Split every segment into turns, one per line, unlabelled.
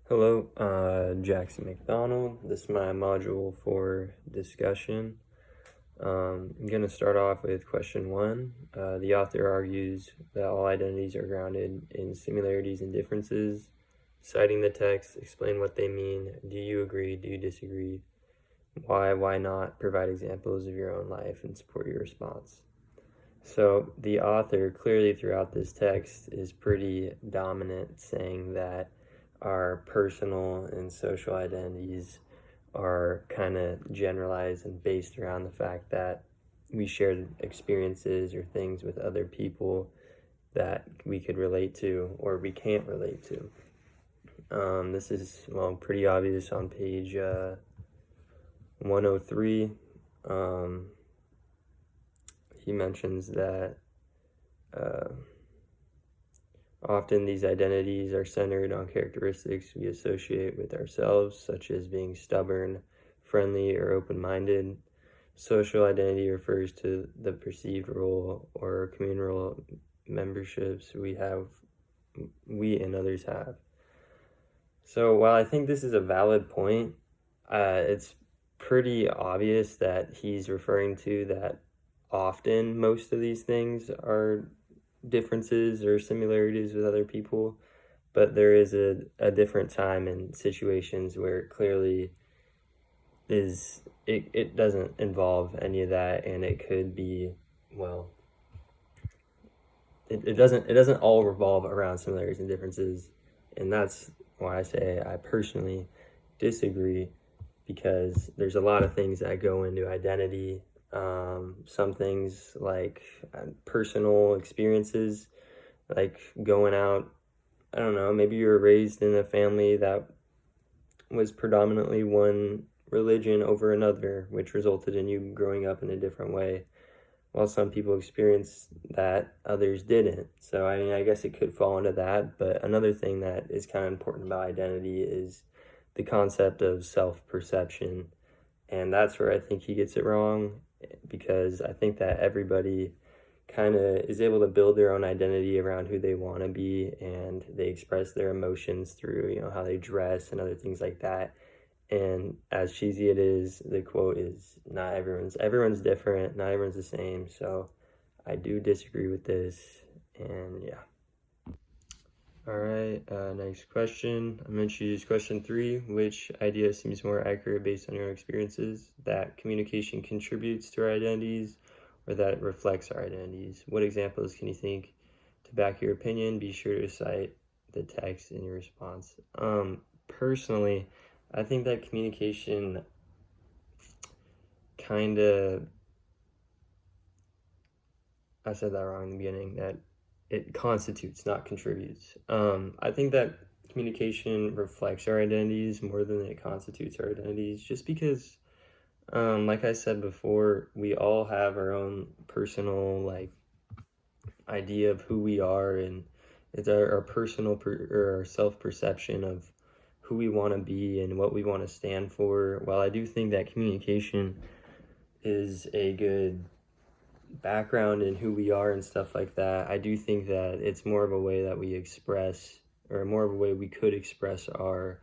Hello, Jackson McDonald. This is my module for discussion. I'm going to start off with question 1. The author argues that all identities are grounded in similarities and differences. Citing the text, explain what they mean. Do you agree? Do you disagree? Why not? Provide examples of your own life and support your response. So the author clearly throughout this text is pretty dominant, saying that our personal and social identities are kind of generalized and based around the fact that we share experiences or things with other people that we could relate to or we can't relate to. This is, pretty obvious on page 103. He mentions that often these identities are centered on characteristics we associate with ourselves, such as being stubborn, friendly, or open-minded. Social identity refers to the perceived role or communal memberships we and others have. So while I think this is a valid point, it's pretty obvious that he's referring to that often most of these things are differences or similarities with other people, but there is a different time and situations where it clearly is it doesn't involve any of that, and it could be, it doesn't all revolve around similarities and differences, and that's why I say I personally disagree, because there's a lot of things that go into identity. Some things like personal experiences, like going out, I don't know, maybe you were raised in a family that was predominantly one religion over another, which resulted in you growing up in a different way. While some people experienced that, others didn't. So, I mean, I guess it could fall into that. But another thing that is kind of important about identity is the concept of self-perception. And that's where I think he gets it wrong, because I think that everybody kind of is able to build their own identity around who they want to be, and they express their emotions through, how they dress and other things like that. And as cheesy it is, the quote is, not everyone's different, not everyone's the same. So I do disagree with this, and yeah. All right, next question. I'm going to choose question 3. Which idea seems more accurate based on your experiences? That communication contributes to our identities, or that it reflects our identities? What examples can you think to back your opinion? Be sure to cite the text in your response. Personally, I think that communication I said that wrong in the beginning, that it constitutes, not contributes. I think that communication reflects our identities more than it constitutes our identities, just because, like I said before, we all have our own personal, idea of who we are, and it's our personal or our self-perception of who we want to be and what we want to stand for. While I do think that communication is a good background in who we are and stuff like that, I do think that it's more of a way that we express, or more of a way we could express our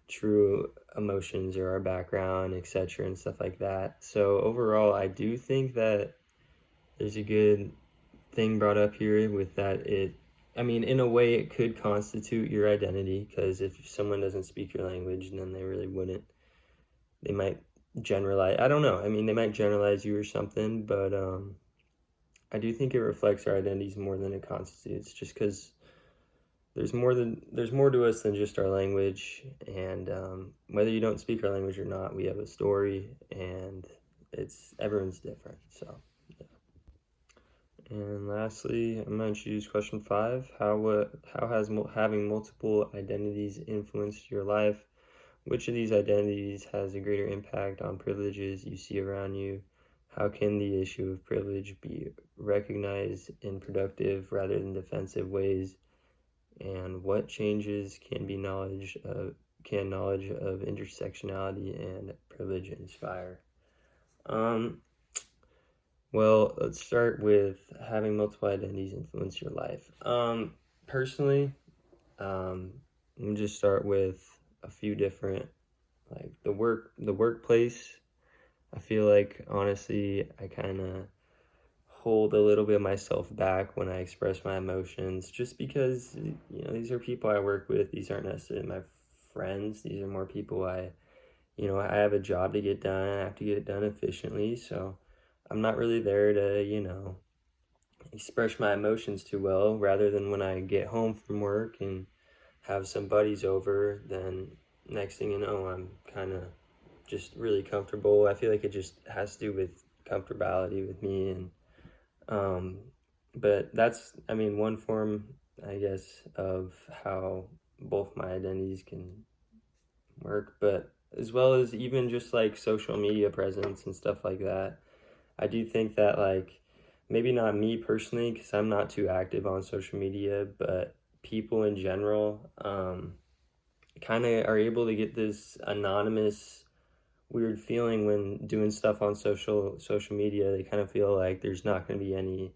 true emotions or our background, etc., and stuff like that. So overall, I do think that there's a good thing brought up here with that. In a way, it could constitute your identity, because if someone doesn't speak your language, then they really wouldn't. They might generalize. I don't know. They might generalize you or something, but I do think it reflects our identities more than it constitutes, just because there's more to us than just our language, and whether you don't speak our language or not, we have a story, and everyone's different. So yeah. And lastly, I'm going to choose question 5. How has having multiple identities influenced your life? Which of these identities has a greater impact on privileges you see around you? How can the issue of privilege be recognized in productive rather than defensive ways? And what changes can knowledge of intersectionality and privilege inspire? Well, let's start with having multiple identities influence your life. Personally, let me just start with a few different, like the workplace. I feel like honestly I kind of hold a little bit of myself back when I express my emotions, just because these are people I work with. These aren't necessarily my friends. These are more people I have a job to get done. I have to get it done efficiently, so I'm not really there to express my emotions too well. Rather than when I get home from work and have some buddies over, then next thing you know, I'm kind of just really comfortable. I feel like it just has to do with comfortability with me. And um, but that's, I mean, one form, I guess, of how both my identities can work, but as well as even just like social media presence and stuff like that. I do think that, like, maybe not me personally, because I'm not too active on social media, but people in general kind of are able to get this anonymous weird feeling when doing stuff on social media. They kind of feel like there's not going to be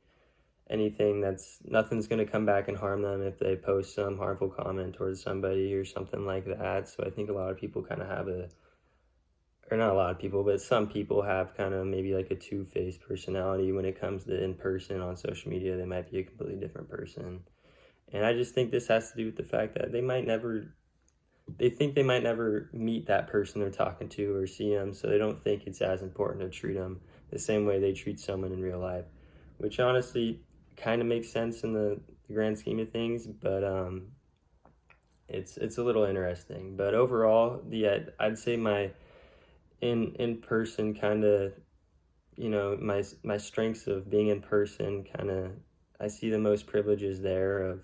anything that's nothing's going to come back and harm them if they post some harmful comment towards somebody or something like that. So I think a lot of people kind of have or not a lot of people, but some people have kind of maybe like a two-faced personality when it comes to in person. On social media, they might be a completely different person. And I just think this has to do with the fact that they think they might never meet that person they're talking to or see them, so they don't think it's as important to treat them the same way they treat someone in real life, which honestly kind of makes sense in the grand scheme of things. But it's a little interesting. But overall, I'd say my in person kind of, my strengths of being in person kind of, I see the most privileges there of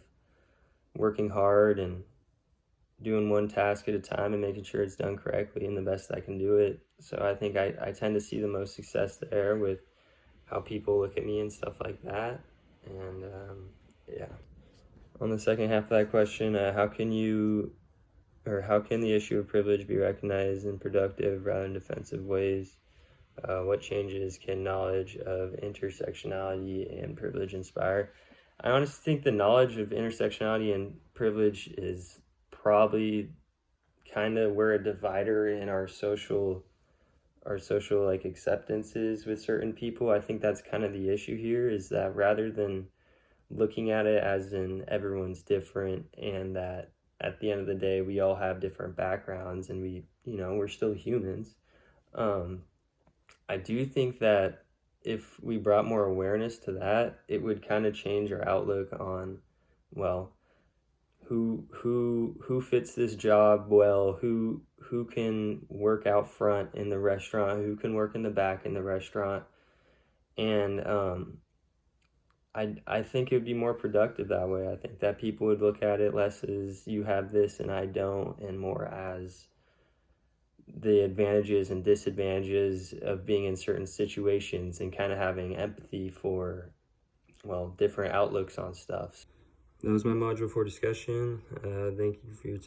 working hard and doing one task at a time and making sure it's done correctly and the best I can do it. So I think I tend to see the most success there with how people look at me and stuff like that. And yeah. On the second half of that question, how can the issue of privilege be recognized in productive rather than defensive ways? What changes can knowledge of intersectionality and privilege inspire? I honestly think the knowledge of intersectionality and privilege is probably kind of where a divider in our social like acceptances with certain people. I think that's kind of the issue here, is that rather than looking at it as in everyone's different and that at the end of the day we all have different backgrounds and we're still humans. I do think that if we brought more awareness to that, it would kind of change our outlook on, well, who fits this job well, who can work out front in the restaurant, who can work in the back in the restaurant. And I think it would be more productive that way. I think that people would look at it less as you have this and I don't, and more as the advantages and disadvantages of being in certain situations and kind of having empathy for, well, different outlooks on stuff. That was my module for discussion. Thank you for your time.